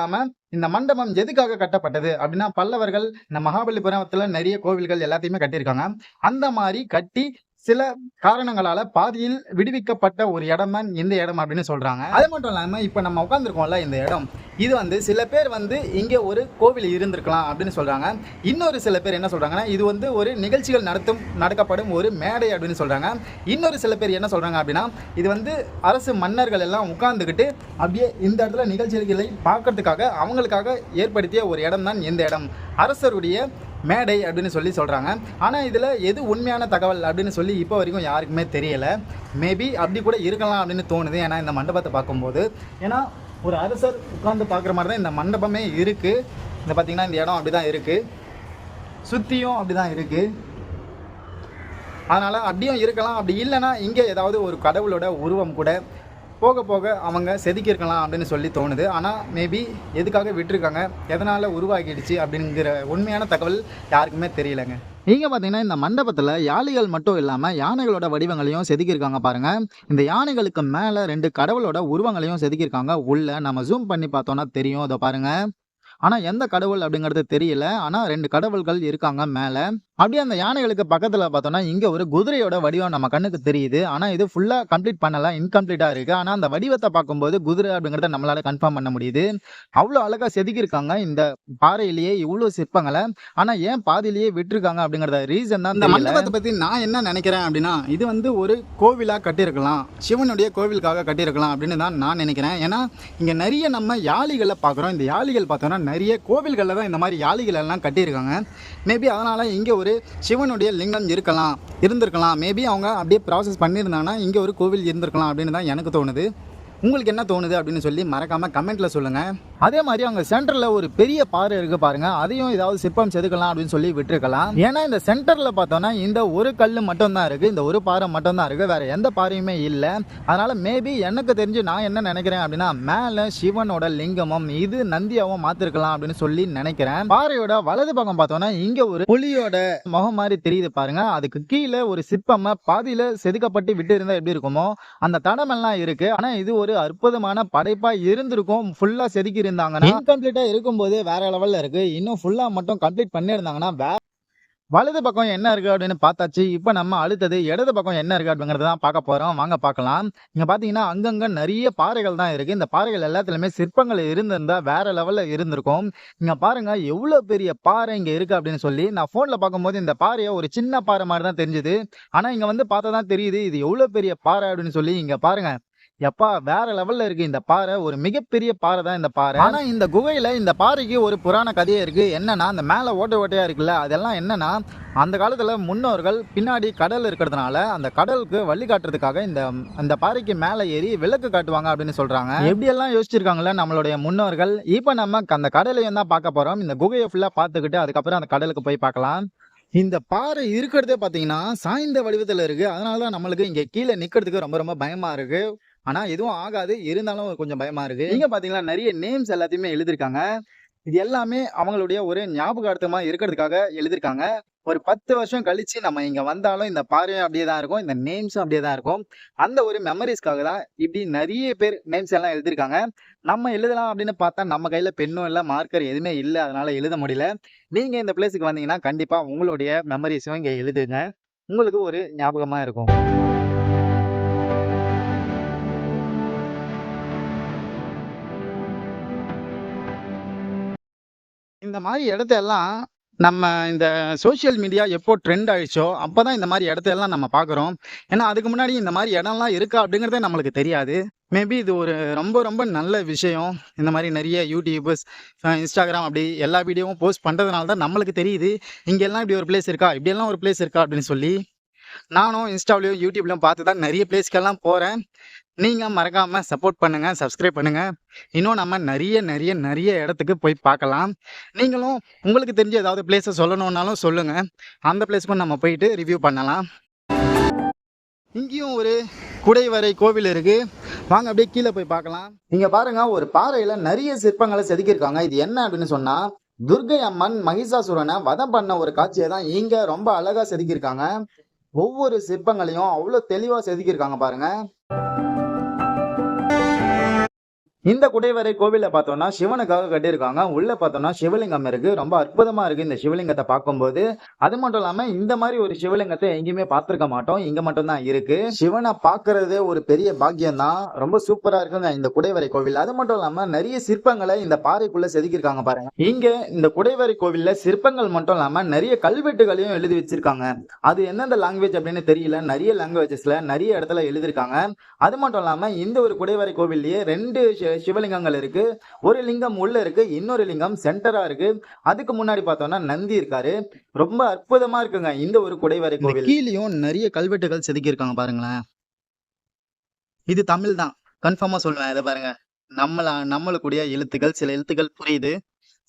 இல்லாம இந்த மண்டபம் எதுக்காக கட்டப்பட்டது அப்படின்னா, பல்லவர்கள் இந்த மகாபலிபுரத்துல நிறைய கோவில்கள் எல்லாத்தையுமே கட்டியிருக்காங்க. அந்த மாரி கட்டி சில காரணங்களால பாதியில் விடுவிக்கப்பட்ட ஒரு இடம் தான் இந்த இடம் அப்படின்னு சொல்றாங்க. அது மட்டும் இல்லாம இப்ப நம்ம உட்கார்ந்துருக்கோம்ல இந்த இடம், இது சில பேர் இங்க ஒரு கோவில் இருந்திருக்கலாம் அப்படின்னு சொல்றாங்க. இன்னொரு சில பேர் என்ன சொல்றாங்கன்னா, இது ஒரு நிகழ்ச்சிகள் நடக்கப்படும் ஒரு மேடை அப்படின்னு சொல்றாங்க. இன்னொரு சில பேர் என்ன சொல்றாங்க அப்படின்னா, இது அரசு மன்னர்கள் எல்லாம் உட்கார்ந்துகிட்டு அப்படியே இந்த இடத்துல நிகழ்ச்சிகளை பார்க்கறதுக்காக அவங்களுக்காக ஏற்படுத்திய ஒரு இடம் தான் இந்த இடம், அரசருடைய மேடை அப்படின்னு சொல்றாங்க. ஆனால் இதில் எது உண்மையான தகவல் அப்படின்னு சொல்லி இப்போ வரைக்கும் யாருக்குமே தெரியலை. மேபி அப்படி கூட இருக்கலாம் அப்படின்னு தோணுது. ஏன்னா இந்த மண்டபத்தை பார்க்கும்போது, ஏன்னா ஒரு அரசர் உட்கார்ந்து பார்க்குற மாதிரி தான் இந்த மண்டபமே இருக்குது. இந்த பார்த்திங்கன்னா இந்த இடம் அப்படி தான் இருக்குது, சுற்றியும் அப்படி தான் இருக்குது. அதனால் அப்படியும் இருக்கலாம். அப்படி இல்லைன்னா இங்கே ஏதாவது ஒரு கடவுளோட உருவம் கூட போக போக அவங்க செதுக்கியிருக்கலாம் அப்படின்னு சொல்லி தோணுது. ஆனால் மேபி எதுக்காக விட்டுருக்காங்க, எதனால் உருவாகிடுச்சு அப்படிங்கிற உண்மையான தகவல் யாருக்குமே தெரியலைங்க. இங்கே பார்த்தீங்கன்னா இந்த மண்டபத்தில் யாளிகள் மட்டும் இல்லாமல் யானைகளோட வடிவங்களையும் செதுக்கியிருக்காங்க பாருங்கள். இந்த யானைகளுக்கு மேலே 2 கடவுளோட உருவங்களையும் செதுக்கியிருக்காங்க. உள்ள நம்ம ஜூம் பண்ணி பார்த்தோன்னா தெரியும், அதை பாருங்கள். ஆனால் எந்த கடவுள் அப்படிங்கிறது தெரியல. ஆனால் 2 கடவுள்கள் இருக்காங்க மேலே. அப்படியே அந்த யானைகளுக்கு பக்கத்தில் பார்த்தோன்னா இங்கே ஒரு குதிரையோட வடிவம் நம்ம கண்ணுக்கு தெரியுது. ஆனால் இது ஃபுல்லாக கம்ப்ளீட் பண்ணலாம், இன்கம்ப்ளீட்டாக இருக்குது. ஆனால் அந்த வடிவத்தை பார்க்கும்போது குதிரை அப்படிங்கிறத நம்மளால் கன்ஃபார்ம் பண்ண முடியுது. அவ்வளோ அழகாக செதுக்கியிருக்காங்க இந்த பாறையிலேயே இவ்வளோ சிற்பங்களை. ஆனால் ஏன் பாதியிலேயே விட்டுருக்காங்க அப்படிங்கிறத ரீசன் தான். இந்த மண்டபத்தை பற்றி நான் என்ன நினைக்கிறேன் அப்படின்னா, இது ஒரு கோவிலாக கட்டியிருக்கலாம், சிவனுடைய கோவிலுக்காக கட்டியிருக்கலாம் அப்படின்னு தான் நான் நினைக்கிறேன். ஏன்னா இங்கே நிறைய நம்ம யாளிகளை பார்க்குறோம். இந்த யாளிகள் பார்த்தோன்னா நிறைய கோவில்களில் தான் இந்த மாதிரி யாளிகள் எல்லாம் கட்டியிருக்காங்க. மேபி அதனால் இங்கே ஒரு சிவனுடைய லிங்கம் இருந்திருக்கலாம். மேபி அவங்க அப்படியே ப்ராசஸ் பண்ணியிருந்தாங்கன்னா இங்கே ஒரு கோவில் இருந்திருக்கலாம் அப்படின்னு தான் எனக்கு தோணுது. உங்களுக்கு என்ன தோணுது அப்படின்னு சொல்லி மறக்காமல் கமெண்ட்டில் சொல்லுங்கள். அதே மாதிரி அங்கே சென்டரில் ஒரு பெரிய பாறை இருக்குது பாருங்கள், அதையும் ஏதாவது சிற்பம் செதுக்கலாம் அப்படின்னு சொல்லி விட்டுருக்கலாம். ஏன்னா இந்த சென்டரில் பார்த்தோன்னா இந்த ஒரு கல் மட்டும்தான் இருக்குது, இந்த ஒரு பாறை மட்டும்தான் இருக்குது, வேறு எந்த பாறையுமே இல்லை. அதனால் மேபி எனக்கு தெரிஞ்சு நான் என்ன நினைக்கிறேன் அப்படின்னா, மேலே சிவனோட லிங்கமும் இது நந்தியாவும் மாற்றிருக்கலாம் அப்படின்னு சொல்லி நினைக்கிறேன். பாறையோட வலது பக்கம் பார்த்தோன்னா இங்கே ஒரு புலியோட முகம் மாதிரி தெரியுது பாருங்க. அதுக்கு கீழே ஒரு சிற்பமாக பாதியில் செதுக்கப்பட்டு விட்டு இருந்தால் எப்படி இருக்குமோ அந்த தடமெல்லாம் இருக்குது. ஆனால் இது ஒரு அற்புதமான படைப்பா இருந்திருக்கும். ஃபுல்லா செதுக்கி இருந்தாங்கன்னா, இன்கம்ப்ளீட்டா இருக்கும்போது வேற லெவல்ல இருக்கு. இன்னும் ஃபுல்லா மட்டும் கம்ப்ளீட் பண்ணியிருந்தாங்கன்னா வலது பக்கம் என்ன இருக்கு அப்படின்னு பார்த்தாச்சு. இப்போ நம்ம அடுத்தது இடது பக்கம் என்ன இருக்கு அப்படிங்கறத தான் பார்க்க போறோம். வாங்க பார்க்கலாம். இங்க பாத்தீங்கன்னா அங்கங்க நிறைய பாறைகள் தான் இருக்கு. இந்த பாறைகள் எல்லாத்துலயுமே சிற்பங்கள் இருந்திருந்தா வேற லெவல்ல இருந்திருக்கும். இங்க பாருங்க எவ்வளவு பெரிய பாறை இங்க இருக்கு அப்படின்னு சொல்லி. நான் போன்ல பார்க்கும்போது இந்த பாறையை ஒரு சின்ன பாறை மாதிரி தான் தெரிஞ்சுது. ஆனா இங்க பார்த்தா தான் தெரியுது இது எவ்வளவு பெரிய பாறை அப்படின்னு சொல்லி. இங்க பாருங்க, எப்பா வேற லெவல்ல இருக்கு இந்த பாறை. ஒரு மிகப்பெரிய பாறை தான் இந்த பாறை. ஆனா இந்த குகையில இந்த பாறைக்கு ஒரு புராண கதையே இருக்கு. என்னன்னா, அந்த மேல ஓட்டையா இருக்குல்ல, அதெல்லாம் என்னன்னா, அந்த காலத்துல முன்னோர்கள் பின்னாடி கடல் இருக்கிறதுனால அந்த கடலுக்கு வழி காட்டுறதுக்காக இந்த பாறைக்கு மேல ஏறி விளக்கு காட்டுவாங்க அப்படின்னு சொல்றாங்க. எப்படி எல்லாம் யோசிச்சிருக்காங்களா நம்மளுடைய முன்னோர்கள். இப்ப நம்ம அந்த கடலையும் தான் பார்க்க போறோம். இந்த குகையை ஃபுல்லா பார்த்துக்கிட்டு அதுக்கப்புறம் அந்த கடலுக்கு போய் பார்க்கலாம். இந்த பாறை இருக்கிறதே பாத்தீங்கன்னா சாய்ந்த வடிவத்துல இருக்கு. அதனாலதான் நம்மளுக்கு இங்க கீழே நிக்கிறதுக்கு ரொம்ப ரொம்ப பயமா இருக்கு. ஆனா எதுவும் ஆகாது, இருந்தாலும் கொஞ்சம் பயமா இருக்கு. இங்க பாத்தீங்கன்னா நிறைய நேம்ஸ் எல்லாத்தையுமே எழுதிருக்காங்க. இது எல்லாமே அவங்களுடைய ஒரு ஞாபகார்த்தமா இருக்கிறதுக்காக எழுதிருக்காங்க. ஒரு 10 வருஷம் கழிச்சு நம்ம இங்க வந்தாலும் இந்த பாறையும் அப்படியே தான் இருக்கும், இந்த நேம்ஸும் அப்படியே தான் இருக்கும். அந்த ஒரு மெமரிஸ்க்காக தான் இப்படி நிறைய பேர் நேம்ஸ் எல்லாம் எழுதிருக்காங்க. நம்ம எழுதலாம் அப்படின்னு பார்த்தா நம்ம கையில பெண்ணும் இல்லை, மார்க்கர் எதுவுமே இல்லை, அதனால எழுத முடியல. நீங்க இந்த பிளேஸுக்கு வந்தீங்கன்னா கண்டிப்பா உங்களுடைய மெமரிஸும் இங்க எழுதுங்க, உங்களுக்கு ஒரு ஞாபகமா இருக்கும். இந்த மாதிரி இடத்தையெல்லாம் நம்ம இந்த சோசியல் மீடியா எப்போ ட்ரெண்ட் ஆயிடுச்சோ அப்போதான் இந்த மாதிரி இடத்தையெல்லாம் நம்ம பார்க்குறோம். ஏன்னா அதுக்கு முன்னாடி இந்த மாதிரி இடம்லாம் இருக்கா அப்படிங்கிறதே நம்மளுக்கு தெரியாது. மேபி இது ஒரு ரொம்ப ரொம்ப நல்ல விஷயம். இந்த மாதிரி நிறைய யூடியூபர்ஸ், இன்ஸ்டாகிராம் அப்படி எல்லா வீடியோவும் போஸ்ட் பண்ணுறதுனால தான் நம்மளுக்கு தெரியுது இங்கெல்லாம் இப்படி ஒரு பிளேஸ் இருக்கா, இப்படியெல்லாம் ஒரு பிளேஸ் இருக்கா அப்படின்னு சொல்லி. நானும் இன்ஸ்டாவிலையும் யூடியூப்லையும் பார்த்து தான் நிறைய பிளேஸ்க்கெல்லாம் போகிறேன். நீங்கள் மறக்காமல் சப்போர்ட் பண்ணுங்கள், சப்ஸ்கிரைப் பண்ணுங்கள். இன்னும் நம்ம நிறைய நிறைய நிறைய இடத்துக்கு போய் பார்க்கலாம். நீங்களும் உங்களுக்கு தெரிஞ்ச ஏதாவது பிளேஸை சொல்லணுன்னாலும் சொல்லுங்கள், அந்த பிளேஸ்க்கும் நம்ம போயிட்டு ரிவ்யூ பண்ணலாம். இங்கேயும் ஒரு குடைவரை கோவில் இருக்குது, வாங்க அப்படியே கீழே போய் பார்க்கலாம். இங்கே பாருங்கள், ஒரு பாறையில் நிறைய சிற்பங்களை செதுக்கியிருக்காங்க. இது என்ன அப்படின்னு சொன்னால், துர்கை அம்மன் மகிஷாசுரனை வதம் பண்ண ஒரு காட்சியை தான் இங்கே ரொம்ப அழகாக செதுக்கியிருக்காங்க. ஒவ்வொரு சிற்பங்களையும் அவ்வளோ தெளிவாக செதுக்கியிருக்காங்க பாருங்க. இந்த குடைவரை கோவில்ல பார்த்தோம்னா சிவனுக்காக கட்டியிருக்காங்க. உள்ள பார்த்தோம்னா சிவலிங்கம் இருக்கு. ரொம்ப அற்புதமா இருக்கு இந்த சிவலிங்கத்த பார்க்கும்போது. அது மட்டும் இல்லாம இந்த மாரி ஒரு சிவலிங்கத்த எங்கேயுமே பார்த்திருக்க மாட்டோம். இங்க மட்டும் தான் இருக்கு. சிவன பார்க்கிறதே ஒரு பெரிய பாக்கியம் தான். ரொம்ப சூப்பரா இருக்குங்க இந்த குடைவரை கோவில். அது மட்டும் இல்லாம நெறைய சிற்பங்கள இந்த பாறைக்குள்ள செதுக்கியிருக்காங்க பாருங்க. இங்க இந்த குடைவரை கோவில்ல சிற்பங்கள் மட்டும் இல்லாம நெறைய கல்வெட்டுகளையும் எழுதி வச்சிருக்காங்க. அது எந்தெந்த லாங்குவேஜ் அப்படின்னு தெரியல. நெறைய லாங்குவேஜஸ்ல நெறைய இடத்துல எழுதியிருக்காங்க. அது மட்டும் இல்லாம இந்த ஒரு குடைவரை கோவில்லயே 2 சிவலிங்கங்கள் இருக்கு. ஒரு லிங்கம் உள்ள இருக்கு, இன்னொரு லிங்கம் சென்டரா இருக்கு. அதுக்கு முன்னாடி பார்த்தோம்னா நந்தி இருக்காரு. ரொம்ப அற்புதமா இருக்குங்க இந்த ஒரு குடைவரை கோவில். கீழயும் நிறைய கல்வெட்டுகள் செதுக்கி இருக்காங்க பாருங்களேன். இது தமிழ் தான். கன்ஃபார்மா சொல்லுவேன். இத பாருங்க. நம்மளுக்குடைய எழுத்துக்கள், சில எழுத்துக்கள் புரியுது,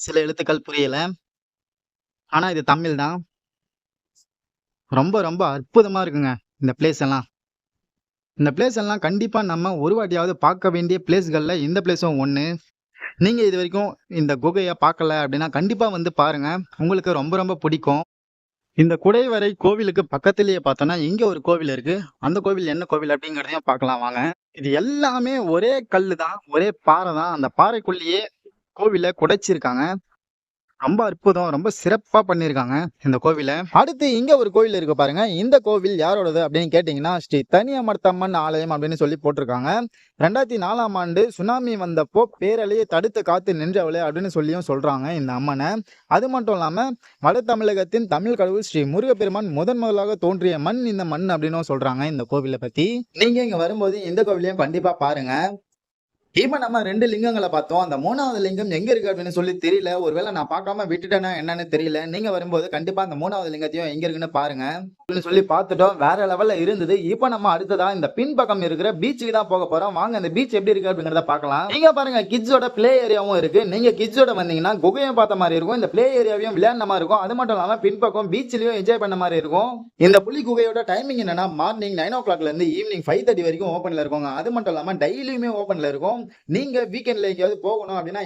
சில எழுத்துக்கள் புரியல. ஆனா இது தமிழ் தான். ரொம்ப ரொம்ப அற்புதமா இருக்குங்க இந்த பிளேஸ் எல்லாம். இந்த பிளேஸ் எல்லாம் கண்டிப்பா நம்ம ஒரு வாட்டியாவது பார்க்க வேண்டிய பிளேஸ்கள்ல இந்த பிளேஸும் ஒண்ணு. நீங்க இதுவரைக்கும் இந்த குகைய பார்க்கல அப்படின்னா, கண்டிப்பா வந்து பாருங்க. உங்களுக்கு ரொம்ப ரொம்ப பிடிக்கும். இந்த குடைவரை கோவிலுக்கு பக்கத்திலேயே பார்த்தோம்னா, இங்க ஒரு கோவில் இருக்கு. அந்த கோவில் என்ன கோவில் அப்படிங்கிறதையும் பார்க்கலாம் வாங்க. இது எல்லாமே ஒரே கல்லு தான், ஒரே பாறை தான். அந்த பாறைக்குள்ளேயே கோவில குடைச்சிருக்காங்க. ரொம்ப அற்புதம். ரொம்ப சிறப்பா பண்ணியிருக்காங்க இந்த கோவில. அடுத்து இங்க ஒரு கோவில் இருக்கு பாருங்க. இந்த கோவில் யாரோடது அப்படின்னு கேட்டீங்கன்னா, ஸ்ரீ தனியமர்த்தம்மன் ஆலயம் அப்படின்னு சொல்லி போட்டிருக்காங்க. 2004ஆம் ஆண்டு சுனாமி வந்தப்போ பேரலையை தடுத்து காத்து நின்றவளே அப்படின்னு சொல்லியும் சொல்றாங்க இந்த அம்மனை. அது மட்டும் இல்லாம வட தமிழகத்தின் தமிழ் கடவுள் ஸ்ரீ முருகப்பெருமான் முதலாக தோன்றிய மண் இந்த மண் அப்படின்னு சொல்றாங்க இந்த கோவிலை பத்தி. நீங்க இங்க வரும்போது இந்த கோவிலையும் கண்டிப்பா பாருங்க. இப்ப நம்ம 2 லிங்கங்கள பார்த்தோம். அந்த 3வது லிங்கம் எங்க இருக்கு அப்படின்னு சொல்லி தெரியல. ஒருவேளை நான் பார்க்காம விட்டுட்டேனா என்னன்னு தெரியல. நீங்க வரும்போது கண்டிப்பா அந்த 3வது லிங்கத்தையும் எங்க இருக்குன்னு பாருங்க. அப்படின்னு சொல்லி பார்த்துட்டோம். வேற லெவல்ல இருந்தது. இப்ப நம்ம அடுத்ததா இந்த பின்பக்கம் இருக்கிற பீச்சுக்கு தான் போக போறோம். வாங்க அந்த பீச் எப்படி இருக்கு அப்படிங்கறத பார்க்கலாம். நீங்க பாருங்க கிட்ஸோட பிளே ஏரியாவும் இருக்கு. நீங்க கிட்ஸோட வந்தீங்கன்னா குகையும் பார்த்த மாதிரி இருக்கும். இந்த பிளே ஏரியாவையும் விளையாடின மாதிரி இருக்கும். அது மட்டும் இல்லாம பின்பக்கம் பீச்லயும் என்ஜாய் பண்ண மாதிரி இருக்கும். இந்த புலி குகையோட டைமிங் என்னன்னா மார்னிங் 9 o'clockல இருந்து ஈவினிங் 5:30 வரைக்கும் ஓபன்ல இருக்குங்க. அது மட்டும் இல்லாம டெய்லியுமே ஓபன்ல இருக்கும். நீங்க வீக்கெண்ட்ல எங்கேயாவது போகணும் அப்படின்னா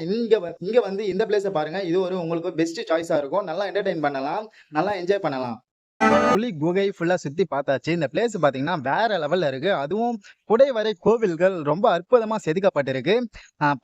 இங்க வந்து இந்த பிளேஸ பாருங்க. இது ஒரு உங்களுக்கு பெஸ்ட் சாய்ஸா இருக்கும். நல்லா என்டர்டெயின் பண்ணலாம், நல்லா என்ஜாய் பண்ணலாம். புலி குகை ஃபுல்லா சுத்தி பார்த்தாச்சு. இந்த பிளேஸ் பாத்தீங்கன்னா வேற லெவல்ல இருக்கு. அதுவும் குடைவரை கோவில்கள் ரொம்ப அற்புதமா செதுக்கப்பட்டிருக்கு.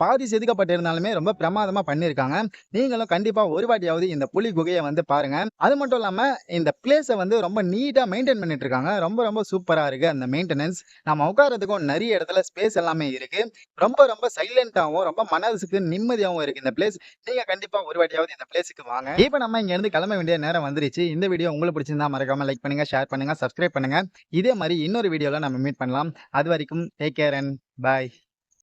பாதி செதுக்கப்பட்டிருந்தாலுமே ரொம்ப பிரமாதமா பண்ணியிருக்காங்க. நீங்களும் கண்டிப்பா ஒரு வாட்டியாவது இந்த புலி குகையை வந்து பாருங்க. அது மட்டும் இல்லாம இந்த பிளேஸை வந்து ரொம்ப நீட்டா மெயின்டைன் பண்ணிட்டு இருக்காங்க. ரொம்ப ரொம்ப சூப்பரா இருக்கு அந்த மெயின்டெனன்ஸ். நம்ம உட்காரதுக்கும் நிறைய இடத்துல ஸ்பேஸ் எல்லாமே இருக்கு. ரொம்ப ரொம்ப சைலண்டாவும் ரொம்ப மனசுக்கு நிம்மதியாவும் இருக்கு இந்த பிளேஸ். நீங்க கண்டிப்பா ஒரு வாட்டியாவது இந்த பிளேஸுக்கு வாங்க. இப்ப நம்ம இங்க இருந்து கிளம்ப வேண்டிய நேரம் வந்துருச்சு. இந்த வீடியோ உங்களுக்கு பிடிச்சிருந்தா மறக்காம லைக் பண்ணுங்க, ஷேர் பண்ணுங்க, சப்ஸ்கிரைப் பண்ணுங்க. இதே மாதிரி இன்னொரு வீடியோல நம்ம மீட் பண்ணலாம். அது வரைக்கும் டேக் கேர் அண்ட் பாய்.